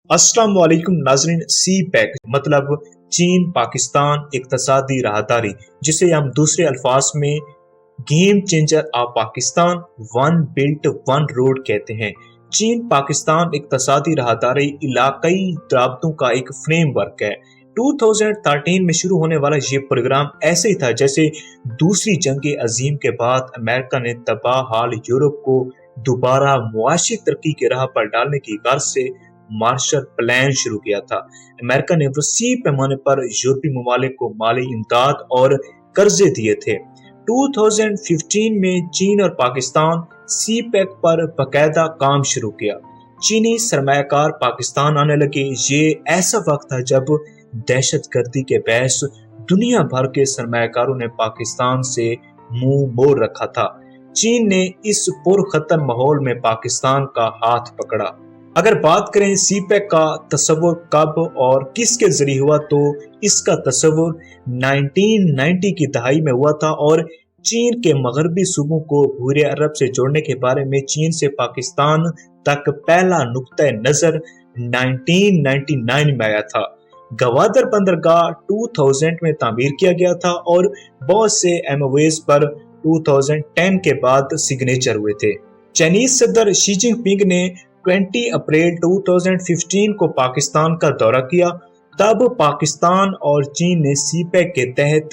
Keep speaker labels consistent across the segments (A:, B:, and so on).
A: अस्सलाम वालेकुम नाजरीन। सी पैक मतलब चीन पाकिस्तान इक्तसादी राहदारी, जिसे हम दूसरे अल्फाज में game changer of Pakistan one belt one road कहते हैं। चीन पाकिस्तान इक्तसादी राहदारी इलाकाई राबतों का एक फ्रेमवर्क है। 2013 में शुरू होने वाला ये प्रोग्राम ऐसे ही था जैसे दूसरी जंग अजीम के बाद अमेरिका ने तबाह हाल यूरोप को दोबारा मुआशी तरक्की की राह पर डालने की गर्ज से मार्शल प्लान शुरू किया था। अमेरिका ने वसी पैमाने पर यूरोपीय ममालिक को माली इमदाद और कर्जे दिए थे। 2015 में चीन और पाकिस्तान सी पैक पर बाकायदा काम शुरू किया। चीनी सरमायाकार पाकिस्तान आने लगे। ये ऐसा वक्त था जब दहशतगर्दी के बहस दुनिया भर के सरमायाकारों ने पाकिस्तान से मुंह मोड़ रखा था। चीन ने इस पुरखतर माहौल में पाकिस्तान का हाथ पकड़ा। अगर बात करें सी पैक का तस्वुर कब और किसके जरिए हुआ, तो इसका तस्वुर 1990 की दहाई में हुआ था और चीन के मगरबी सूबों को भूरे अरब से जोड़ने के बारे में चीन से पाकिस्तान तक पहला नुक्ता नजर 1999 में आया था। गवादर बंदरगाह 2000 में तामीर किया गया था और बहुत से एमओएस पर 2010 के बाद सिग्नेचर हुए थे। चाइनीज सदर शी जिनपिंग ने 20 अप्रैल 2015 को पाकिस्तान का दौरा किया। तब पाकिस्तान और चीन ने सी पैक के तहत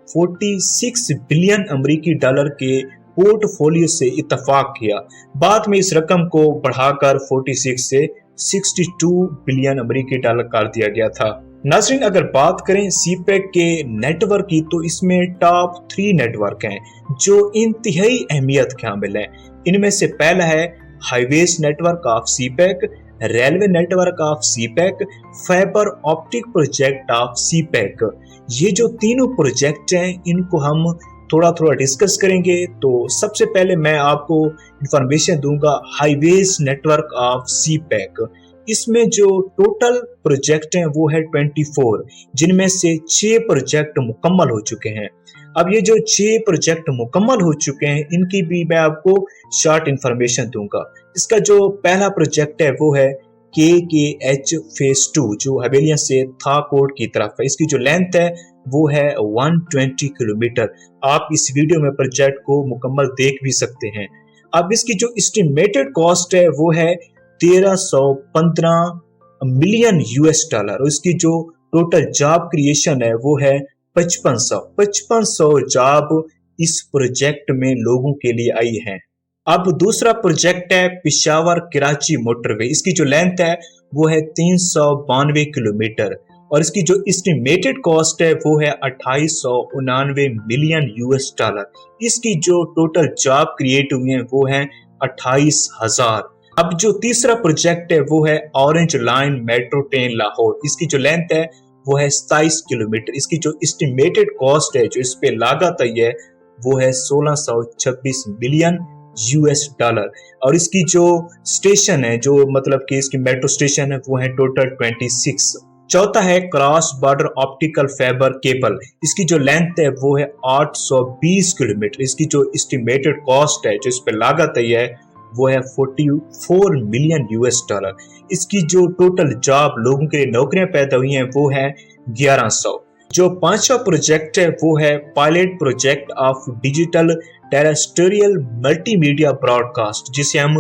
A: 46 बिलियन अमेरिकी डॉलर के पोर्टफोलियो से इत्तफाक किया। बाद में इस रकम को बढ़ाकर 46 से 62 बिलियन अमेरिकी डॉलर कर दिया गया था। नाज़रीन, अगर बात करें सी पैक के नेटवर्क की, तो इसमें टॉप 3 नेटवर्क हैं जो इंतहाई अहमियत के हामिल हैं। इनमें से पहला है highways network of CPEC, railway network of CPEC, fiber optic project of CPEC. ये जो तीनों प्रोजेक्ट हैं इनको हम थोड़ा थोड़ा डिस्कस करेंगे। तो सबसे पहले मैं आपको इंफॉर्मेशन दूंगा highways network of CPEC. इसमें जो टोटल प्रोजेक्ट हैं वो है 24, जिनमें से 6 प्रोजेक्ट मुकम्मल हो चुके हैं। अब ये जो 6 प्रोजेक्ट मुकम्मल हो चुके हैं इनकी भी मैं आपको शॉर्ट इंफॉर्मेशन दूंगा। इसका जो पहला प्रोजेक्ट है वो है KKH फेज 2, जो हवेलियां से थाकोट की तरफ है। इसकी जो लेंथ है वो है 120 किलोमीटर। आप इस वीडियो में प्रोजेक्ट को मुकम्मल देख भी सकते हैं। अब इसकी जो एस्टिमेटेड कॉस्ट है वो है 1315 मिलियन US डॉलर और इसकी जो टोटल जॉब क्रिएशन है वो है 5500 जॉब इस प्रोजेक्ट में लोगों के लिए आई हैं। अब दूसरा प्रोजेक्ट है पेशावर कराची मोटरवे। इसकी जो लेंथ है वो है 392 किलोमीटर और इसकी जो एस्टिमेटेड कॉस्ट है वो है 2899 मिलियन US डॉलर। इसकी जो टोटल जॉब क्रिएट हुई है वो है 28,000। अब जो तीसरा प्रोजेक्ट है वो है orange line metro train Lahore. इसकी जो लेंथ है वो है 27 किलोमीटर। इसकी जो एस्टिमेटेड कॉस्ट है, जो इस पे लागत आई है, वो है 1626 मिलियन US डॉलर और इसकी जो स्टेशन है, जो मतलब कि इसकी मेट्रो स्टेशन है, वो है टोटल 26। चौथा है cross border optical fibre cable. इसकी जो लेंथ है वो है 820 किलोमीटर। इसकी जो एस्टिमेटेड कॉस्ट है, जो इस पे लागत आई है, वो है 44 मिलियन US डॉलर। इसकी जो टोटल जॉब लोगों के लिए नौकरियां पैदा हुई हैं वो है 1100। जो पांचवा प्रोजेक्ट है वो है pilot project of digital terrestrial multimedia broadcast, जिसे हम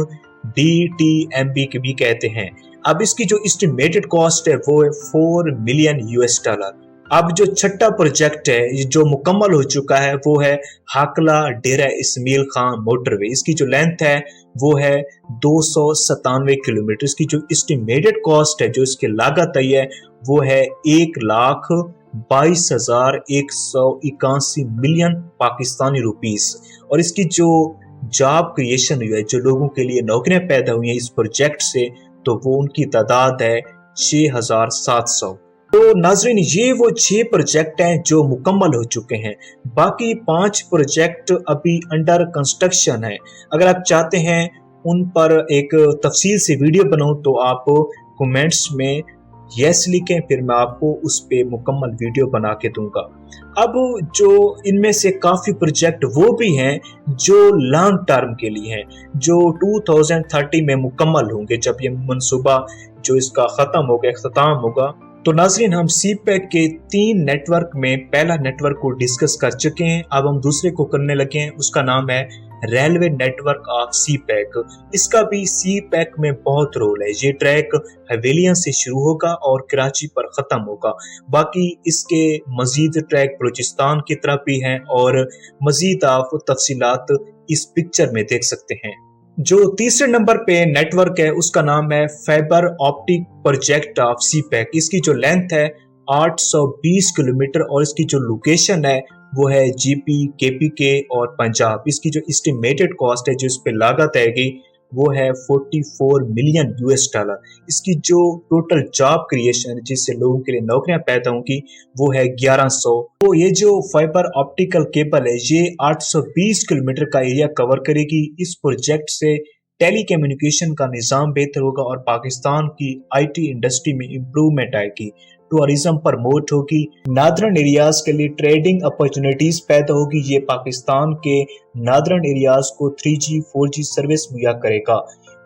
A: DTMB भी कहते हैं। अब इसकी जो एस्टिमेटेड कॉस्ट है वो है 4 मिलियन US डॉलर। अब जो छठा प्रोजेक्ट है जो मुकम्मल हो चुका है वो है हाकला डेरा इस्माइल खान मोटरवे। इसकी जो लेंथ है वो है 297 किलोमीटर। इसकी जो एस्टिमेटेड कॉस्ट है, जो इसकी लागत आई है, वो है 1,22,181 मिलियन पाकिस्तानी रुपीस और इसकी जो जॉब क्रिएशन हुई है, जो लोगों के लिए नौकरियां पैदा हुई हैं इस प्रोजेक्ट से, तो वो उनकी तादाद है 6,700। तो नाजरीन, ये वो 6 प्रोजेक्ट हैं जो मुकम्मल हो चुके हैं। बाकी 5 प्रोजेक्ट अभी अंडर कंस्ट्रक्शन है। अगर आप चाहते हैं उन पर एक तफसील से वीडियो बनाऊं तो आप कमेंट्स में यस लिखें, फिर मैं आपको उस पे मुकम्मल वीडियो बना के दूंगा। अब जो इनमें से काफ़ी प्रोजेक्ट वो भी हैं जो लॉन्ग टर्म के लिए हैं, जो 2030 में मुकम्मल होंगे, जब ये मंसूबा जो इसका ख़त्म होगा, इख्तिताम होगा। तो नाज़रीन, हम सी पैक के 3 नेटवर्क में पहला नेटवर्क को डिस्कस कर चुके हैं, अब हम दूसरे को करने लगे हैं। उसका नाम है railway network of CPEC. इसका भी सी पैक में बहुत रोल है। ये ट्रैक हवेलियां से शुरू होगा और कराची पर ख़त्म होगा। बाकी इसके मजीद ट्रैक बलूचिस्तान की तरफ भी हैं और मजीद आप तफसीलात इस पिक्चर में देख सकते हैं। जो तीसरे नंबर पे नेटवर्क है उसका नाम है fiber optic project of CPEC. इसकी जो लेंथ है 820 किलोमीटर और इसकी जो लोकेशन है वो है जीपी, केपीके और पंजाब। इसकी जो एस्टिमेटेड कॉस्ट है, जो इस पे लागत आएगी, वो है 44 मिलियन US डॉलर। इसकी जो टोटल जॉब क्रिएशन जिससे लोगों के लिए नौकरियां पैदा होंगी वो है 1100। तो ये जो फाइबर ऑप्टिकल केबल है ये 820 किलोमीटर का एरिया कवर करेगी। इस प्रोजेक्ट से टेली कम्युनिकेशन का निज़ाम बेहतर होगा और पाकिस्तान की IT इंडस्ट्री में इम्प्रूवमेंट आएगी, टूरिज्म प्रमोट होगी, नादरन एरियाज के लिए ट्रेडिंग अपॉर्चुनिटीज पैदा होगी। ये पाकिस्तान के नादरन एरियाज को 3G 4G सर्विस मुहैया करेगा।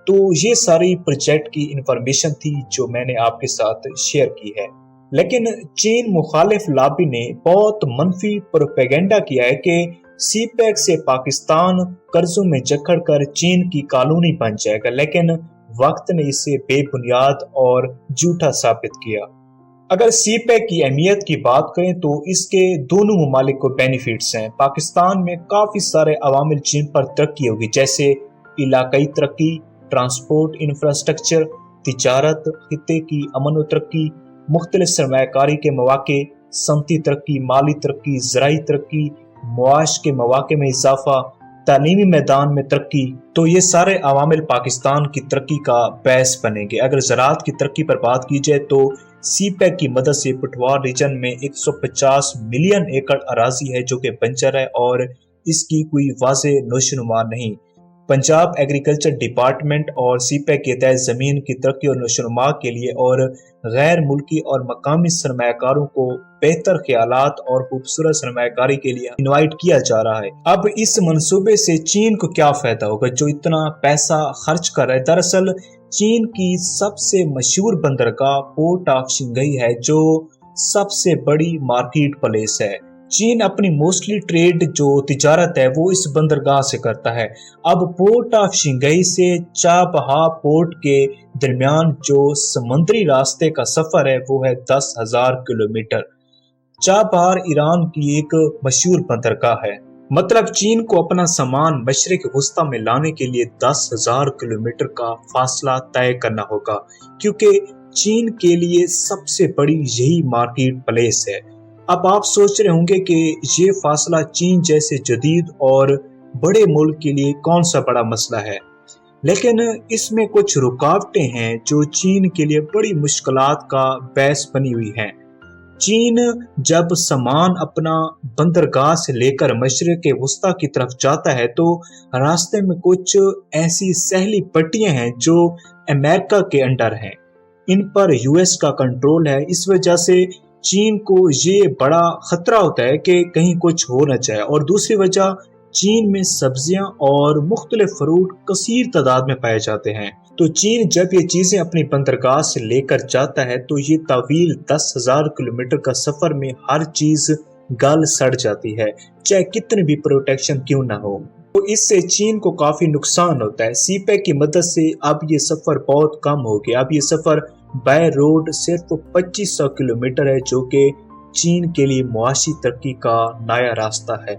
A: तो ये सारी प्रोजेक्ट की इंफॉर्मेशन थी जो मैंने आपके साथ शेयर की है। लेकिन चीन मुखालिफ लॉबी ने बहुत मनफी प्रोपेगेंडा किया है कि सी पैक से पाकिस्तान कर्जों में जकड़ कर चीन की कॉलोनी बन जाएगा, लेकिन वक्त ने इसे बेबुनियाद और झूठा साबित किया। अगर सी पैक की अहमियत की बात करें तो इसके दोनों ममालिक को बेनिफिट्स हैं। पाकिस्तान में काफ़ी सारे अवामिल जिन पर तरक्की होगी, जैसे इलाकाई तरक्की, ट्रांसपोर्ट इंफ्रास्ट्रक्चर, तिजारत, खित्ते की अमन व तरक्की, मुख्तलिफ सरमायाकारी के मौके, सनती तरक्की, माली तरक्की, ज़राई तरक्की, मुआश के मौके में इजाफा, तालीमी मैदान में तरक्की। तो ये सारे अवामिल पाकिस्तान की तरक्की का बैस बनेंगे। अगर ज़राअत की तरक्की पर बात की जाए तो सी पैक की मदद से पटवार रीजन में 150 मिलियन एकड़ अराजी है जो कि बंजर है और इसकी कोई वाज़ेह नोशनुमा नहीं। पंजाब एग्रीकल्चर डिपार्टमेंट और सी पैक के तहत ज़मीन की तरक्की और नोशनुमा के लिए और गैर मुल्की और मकामी सरमायाकारों को बेहतर ख्यालात और खूबसूरत सरमायाकारी के लिए इनवाइट किया जा रहा है। अब इस मंसूबे से चीन को क्या फ़ायदा होगा जो इतना पैसा खर्च कर रहा है? दरअसल चीन की सबसे मशहूर बंदरगाह पोर्ट ऑफ शिंगई है जो सबसे बड़ी मार्केट प्लेस है। चीन अपनी मोस्टली ट्रेड जो तिजारत है वो इस बंदरगाह से करता है। अब पोर्ट ऑफ शिंगई से चाबहार पोर्ट के दरमियान जो समुद्री रास्ते का सफर है वो है 10,000 किलोमीटर। चाबहार ईरान की एक मशहूर बंदरगाह है। मतलब चीन को अपना सामान मशरिक वस्ता में लाने के लिए 10,000 किलोमीटर का फासला तय करना होगा, क्योंकि चीन के लिए सबसे बड़ी यही मार्केट प्लेस है। अब आप सोच रहे होंगे कि ये फासला चीन जैसे जदीद और बड़े मुल्क के लिए कौन सा बड़ा मसला है, लेकिन इसमें कुछ रुकावटें हैं जो चीन के लिए बड़ी मुश्किलात का बैस बनी हुई हैं। चीन जब सामान अपना बंदरगाह से लेकर मशरिक वस्ता की तरफ जाता है तो रास्ते में कुछ ऐसी सहली पट्टियां हैं जो अमेरिका के अंडर हैं। इन पर US का कंट्रोल है। इस वजह से चीन को ये बड़ा खतरा होता है कि कहीं कुछ हो न जाए। और दूसरी वजह, चीन में सब्जियां और मुख्तलिफ फ्रूट कसीर तादाद में पाए जाते हैं। तो चीन जब ये चीज़ें अपनी बंदरगाह से लेकर जाता है तो ये तवील 10,000 किलोमीटर का सफ़र में हर चीज़ गल सड़ जाती है, चाहे कितनी भी प्रोटेक्शन क्यों ना हो। तो इससे चीन को काफ़ी नुकसान होता है। सी पैक की मदद से अब ये सफ़र बहुत कम हो गया। अब ये सफ़र बाय रोड सिर्फ 2500 किलोमीटर है, जो कि चीन के लिए मुआशी तरक्की का नया रास्ता है।